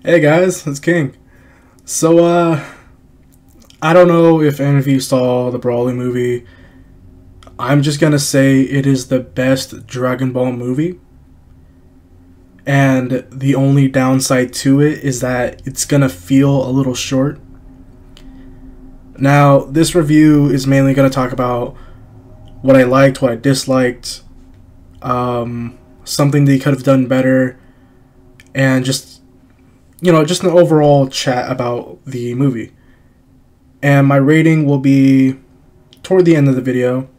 Hey guys, it's King. So, I don't know if any of you saw the Broly movie. I'm just gonna say it is the best Dragon Ball movie. And the only downside to it is that it's gonna feel a little short. Now, this review is mainly gonna talk about what I liked, what I disliked, something they could have done better, and just an overall chat about the movie. And my rating will be toward the end of the video.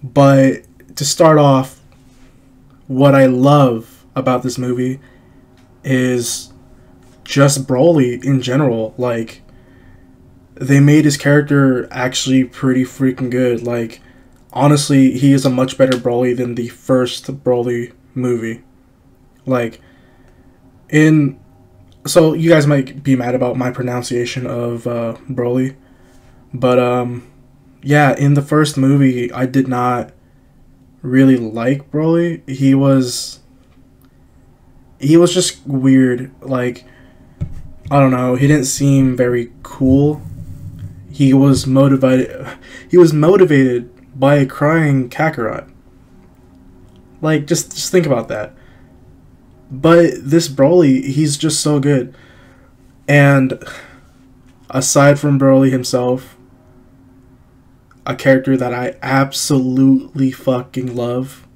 But to start off, what I love about this movie is just Broly in general. Like, they made his character actually pretty freaking good. Like, honestly, he is a much better Broly than the first Broly movie. Like, so you guys might be mad about my pronunciation of Broly, but yeah, in the first movie, I did not really like Broly. He was just weird. Like, I don't know. He didn't seem very cool. He was motivated. He was motivated by a crying Kakarot. Like, just think about that. But this Broly, he's just so good. And aside from Broly himself, a character that I absolutely fucking love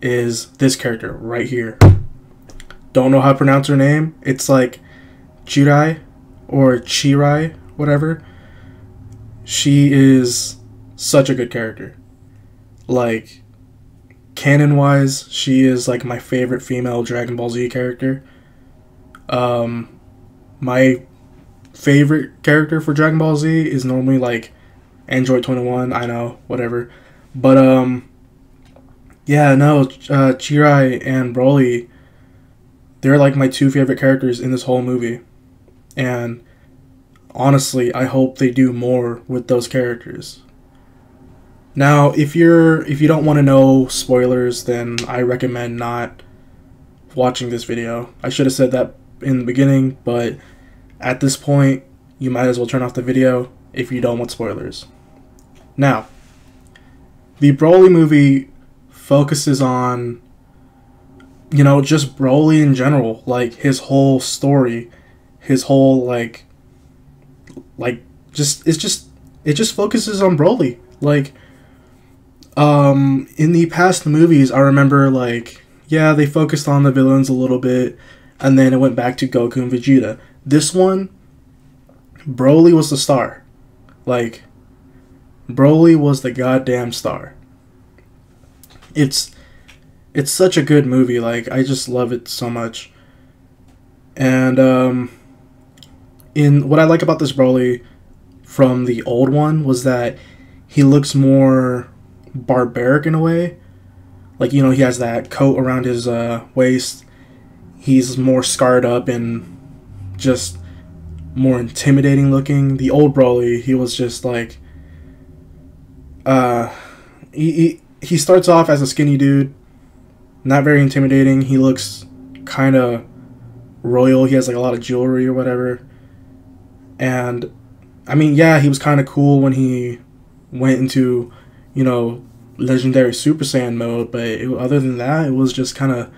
is this character right here. Don't know how to pronounce her name. It's like Chirai or Chirai, whatever. She is such a good character. Like, canon-wise, she is like my favorite female Dragon Ball Z character. My favorite character for Dragon Ball Z is normally like Android 21. I know, whatever. But yeah, no, Chirai and Broly, they're like my two favorite characters in this whole movie. And honestly, I hope they do more with those characters. Now, if you don't want to know spoilers, then I recommend not watching this video. I should have said that in the beginning, but at this point, you might as well turn off the video if you don't want spoilers. Now, the Broly movie focuses on, just Broly in general, like his whole story, his whole it just focuses on Broly. Like, in the past movies, I remember, like, yeah, they focused on the villains a little bit, and then it went back to Goku and Vegeta. This one, Broly was the star. Like, Broly was the goddamn star. It's such a good movie. Like, I just love it so much. And, in what I like about this Broly from the old one was that he looks more barbaric in a way. Like, he has that coat around his waist. He's more scarred up and just more intimidating looking. The old Broly, he was just like he starts off as a skinny dude, not very intimidating. He looks kind of royal. He has like a lot of jewelry or whatever. And I mean, yeah, he was kind of cool when he went into legendary Super Saiyan mode, but other than that, it was just kind of,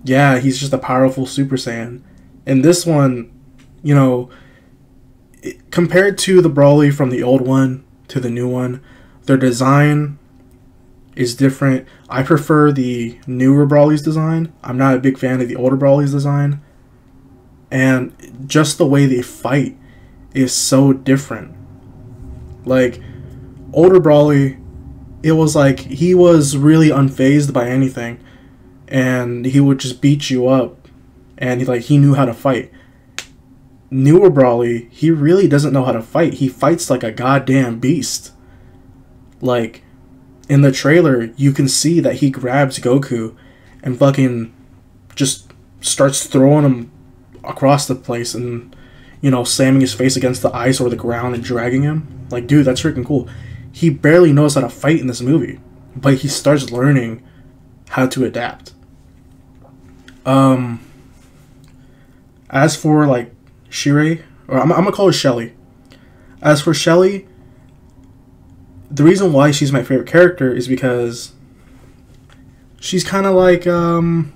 yeah, he's just a powerful Super Saiyan. And this one, compared to the Broly from the old one to the new one, their design is different. I prefer the newer Broly's design. I'm not a big fan of the older Broly's design. And just the way they fight is so different. Like, older Broly, it was like he was really unfazed by anything, and he would just beat you up, and he knew how to fight. Newer Broly, he really doesn't know how to fight. He fights like a goddamn beast. Like, in the trailer, you can see that he grabs Goku and fucking just starts throwing him across the place and, slamming his face against the ice or the ground and dragging him. Like, dude, that's freaking cool. He barely knows how to fight in this movie, but he starts learning how to adapt. As for like Shirei, or I'm gonna call her Shelly. As for Shelly, the reason why she's my favorite character is because she's kind of like God,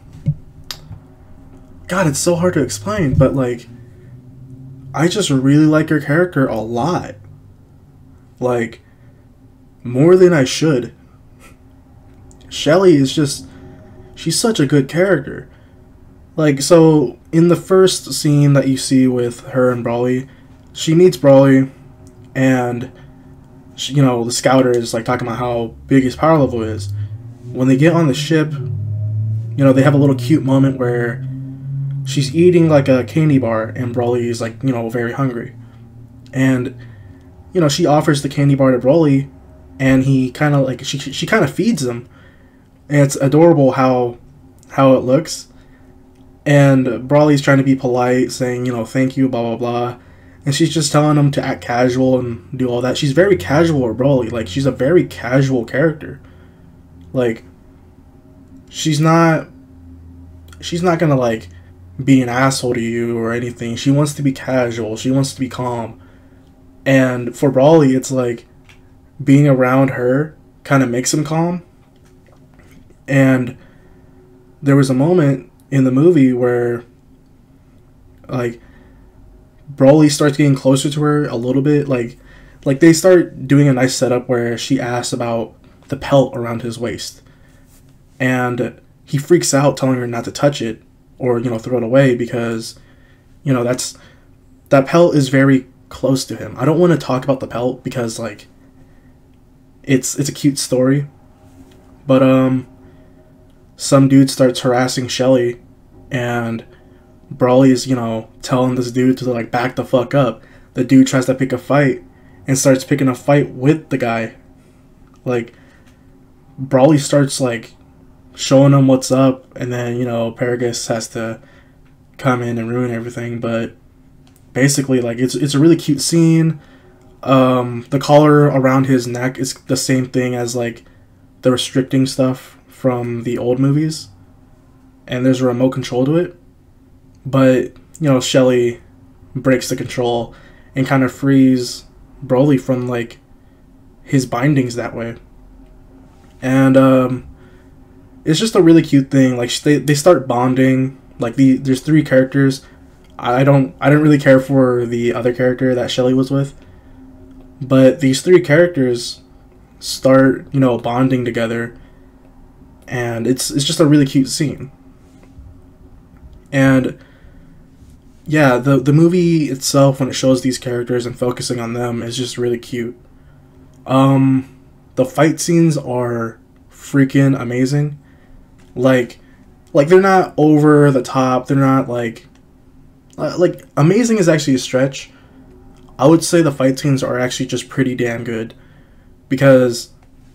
it's so hard to explain, but like I just really like her character a lot. Like more than I should. Shelly is just, she's such a good character. Like, so in the first scene that you see with her and Brawly, she meets Brawly, and she, you know, the scouter is like talking about how big his power level is. When they get on the ship, you know, they have a little cute moment where she's eating like a candy bar, and Brawly is like, you know, very hungry, and you know, she offers the candy bar to Brawly, and he kind of like she kind of feeds him, and it's adorable how it looks. And Brawly's trying to be polite, saying, you know, thank you, blah, blah, blah. And she's just telling him to act casual and do all that. She's very casual with Brawly. Like, she's a very casual character. Like, she's not gonna, like, be an asshole to you or anything. She wants to be casual. She wants to be calm. And for Brawly, it's like, being around her kind of makes him calm. And there was a moment in the movie where like Brawly starts getting closer to her a little bit, like they start doing a nice setup where she asks about the pelt around his waist, and he freaks out, telling her not to touch it or, you know, throw it away, because, you know, that pelt is very close to him. I don't want to talk about the pelt because like it's a cute story, but some dude starts harassing Shelly, and Brawly's, you know, telling this dude to like back the fuck up. The dude tries to pick a fight and starts picking a fight with the guy. Like, Brawly starts like showing him what's up, and then, you know, Paragus has to come in and ruin everything. But basically, like, it's a really cute scene. The collar around his neck is the same thing as like the restricting stuff from the old movies, and there's a remote control to it. But, you know, Shelly breaks the control and kind of frees Brawly from like his bindings that way. And it's just a really cute thing. Like, they start bonding. Like, there's 3 characters. I didn't really care for the other character that Shelly was with, but these 3 characters start, you know, bonding together. And it's just a really cute scene. And yeah, the movie itself, when it shows these characters and focusing on them, is just really cute. The fight scenes are freaking amazing. Like they're not over the top. They're not like amazing is actually a stretch. I would say the fight scenes are actually just pretty damn good, because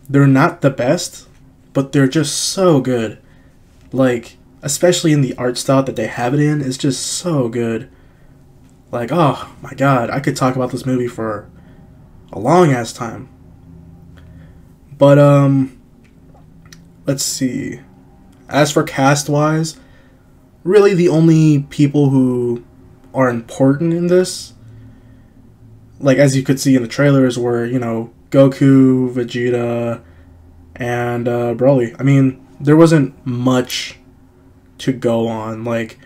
they're not the best, but they're just so good. Like, especially in the art style that they have it in, is just so good. Like, oh my god, I could talk about this movie for a long ass time. But let's see. As for cast wise, really the only people who are important in this, like as you could see in the trailers, were, you know, Goku, Vegeta, and Broly. I mean, there wasn't much to go on. Like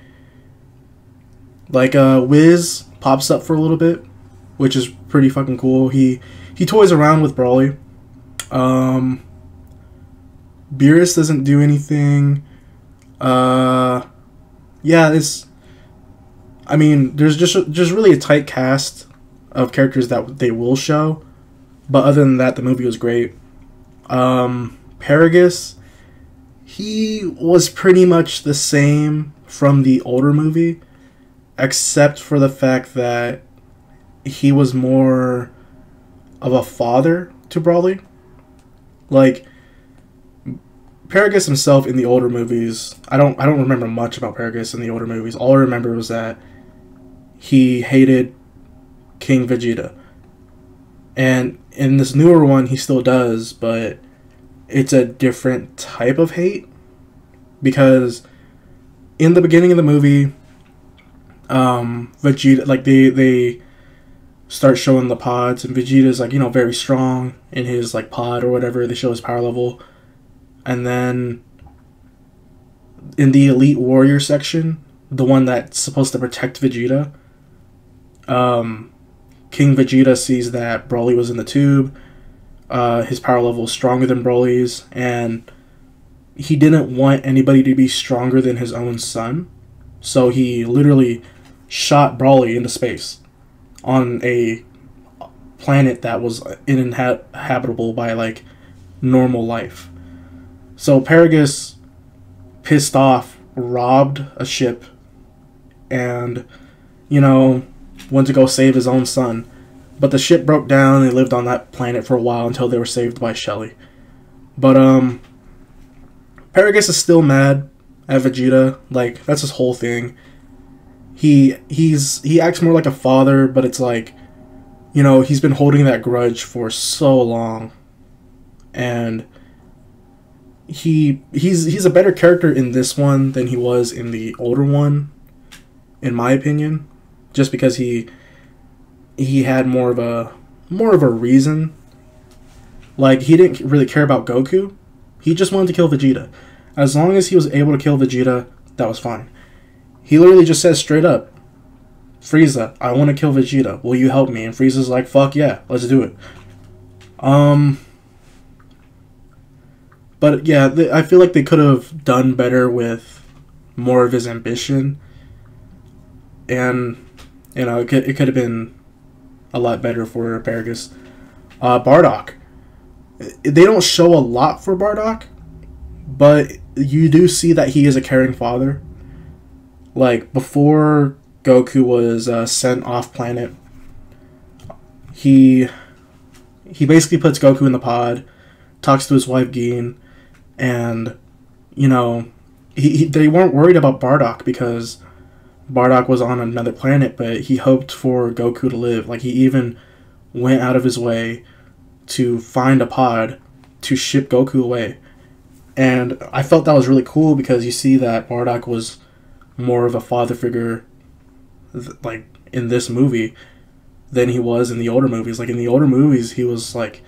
Wiz pops up for a little bit, which is pretty fucking cool. He toys around with Broly. Beerus doesn't do anything. Yeah, I mean, there's just really a tight cast of characters that they will show, but other than that, the movie was great. Paragus, he was pretty much the same from the older movie, except for the fact that he was more of a father to Brawly. Like, Paragus himself in the older movies, I don't remember much about Paragus in the older movies. All I remember was that he hated King Vegeta. And in this newer one, he still does, but it's a different type of hate. Because in the beginning of the movie, Vegeta, like they start showing the pods, and Vegeta's like, you know, very strong in his like pod or whatever. They show his power level, and then in the Elite Warrior section, the one that's supposed to protect Vegeta, King Vegeta sees that Broly was in the tube. His power level is stronger than Broly's, and he didn't want anybody to be stronger than his own son, so he literally shot Broly into space on a planet that was uninhabitable by like normal life. So Paragus, pissed off, robbed a ship and, you know, went to go save his own son. But the ship broke down and they lived on that planet for a while until they were saved by Shelly. But Paragus is still mad at Vegeta. Like, that's his whole thing. He acts more like a father, but it's like, you know, he's been holding that grudge for so long. And he's a better character in this one than he was in the older one, in my opinion. Just because he had more of a reason. Like, he didn't really care about Goku. He just wanted to kill Vegeta. As long as he was able to kill Vegeta, that was fine. He literally just says straight up, Frieza, I want to kill Vegeta. Will you help me? And Frieza's like, fuck yeah, let's do it. But yeah, I feel like they could have done better with more of his ambition. And, you know, it could have been a lot better for Paragus. Bardock. They don't show a lot for Bardock, but you do see that he is a caring father. Like, before Goku was sent off planet, he basically puts Goku in the pod, talks to his wife Gin, and, you know, they weren't worried about Bardock because Bardock was on another planet, but he hoped for Goku to live. Like, he even went out of his way to find a pod to ship Goku away. And I felt that was really cool because you see that Bardock was more of a father figure, like, in this movie than he was in the older movies. Like, in the older movies, he was, like,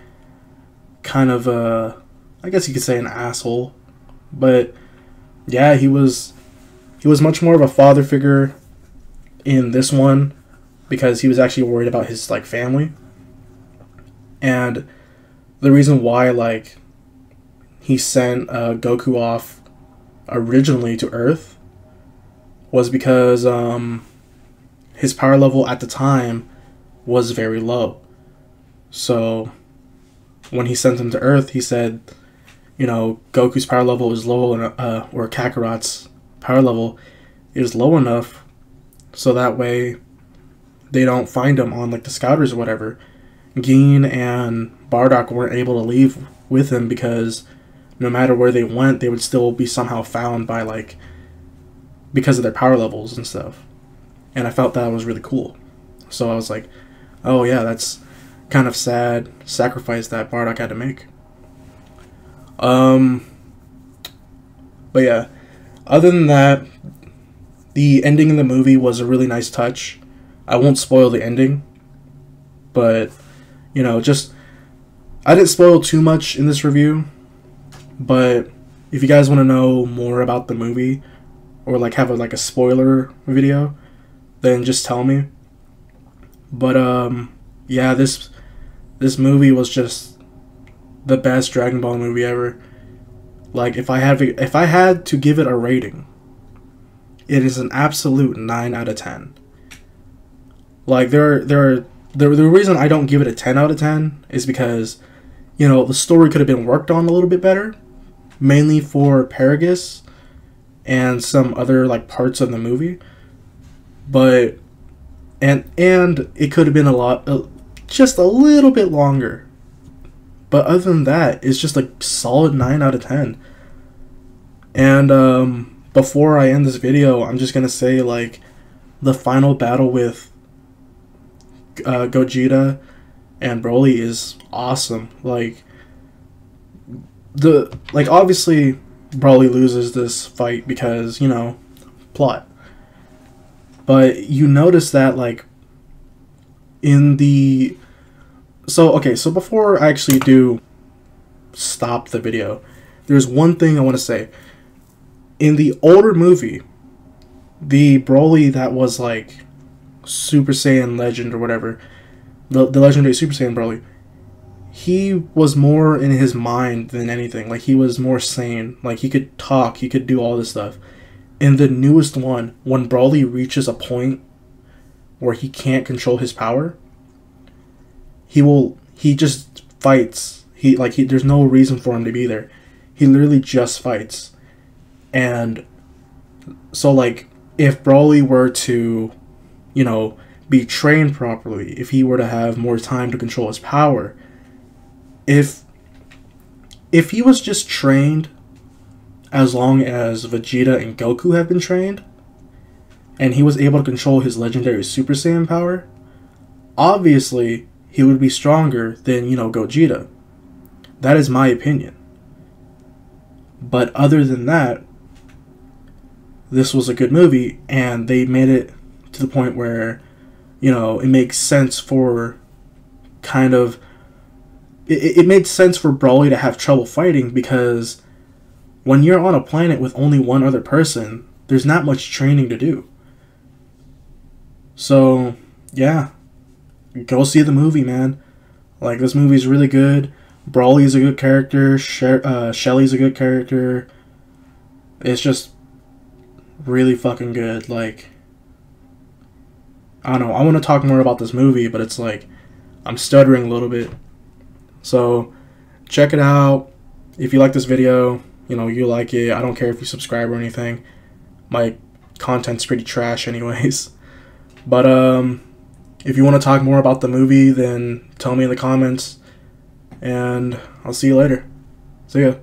kind of I guess you could say an asshole. But, yeah, he was much more of a father figure in this one because he was actually worried about his, like, family. And the reason why, like, he sent Goku off originally to Earth was because his power level at the time was very low. So when he sent him to Earth, he said, you know, Goku's power level is low, or Kakarot's power level is low enough so that way they don't find him on, like, the scouters or whatever. Gin and Bardock weren't able to leave with him because no matter where they went, they would still be somehow found by, like, because of their power levels and stuff. And I felt that was really cool. So I was like, oh yeah, that's kind of sad sacrifice that Bardock had to make. But yeah, other than that, the ending of the movie was a really nice touch. I won't spoil the ending, but, you know, just, I didn't spoil too much in this review, but if you guys want to know more about the movie, or, like, have a spoiler video, then just tell me. But, yeah, this movie was just the best Dragon Ball movie ever. Like, if I had to give it a rating, it is an absolute 9 out of 10. Like, the reason I don't give it a 10 out of 10 is because, you know, the story could have been worked on a little bit better, mainly for Paragus and some other, like, parts of the movie. But and it could have been just a little bit longer. But other than that, it's just a solid 9 out of 10. And before I end this video, I'm just gonna say, like, the final battle with Gogeta and Broly is awesome. Like, obviously Broly loses this fight because, you know, plot. But you notice that, like, in the... So, okay, so before I actually do stop the video, there's one thing I want to say. In the older movie, the Broly that was, like, Super Saiyan Legend or whatever, the legendary Super Saiyan Broly, he was more in his mind than anything. Like, he was more sane. Like, he could talk, he could do all this stuff. In the newest one, when Broly reaches a point where he can't control his power, he just fights. There's no reason for him to be there. He literally just fights. And so, like, if Broly were to, you know, be trained properly, if he were to have more time to control his power, if he was just trained as long as Vegeta and Goku have been trained, and he was able to control his legendary Super Saiyan power, obviously he would be stronger than, you know, Gogeta. That is my opinion. But other than that, this was a good movie, and they made it to the point where, you know, it makes sense for kind of... It made sense for Broly to have trouble fighting, because when you're on a planet with only one other person, there's not much training to do. So, yeah. Go see the movie, man. Like, this movie's really good. Broly's a good character. Shelly's a good character. It's just really fucking good. Like, I don't know. I want to talk more about this movie, but it's like, I'm stuttering a little bit. So, check it out. If you like this video, you know, you like it. I don't care if you subscribe or anything. My content's pretty trash anyways. But, if you want to talk more about the movie, then tell me in the comments. And I'll see you later. See ya.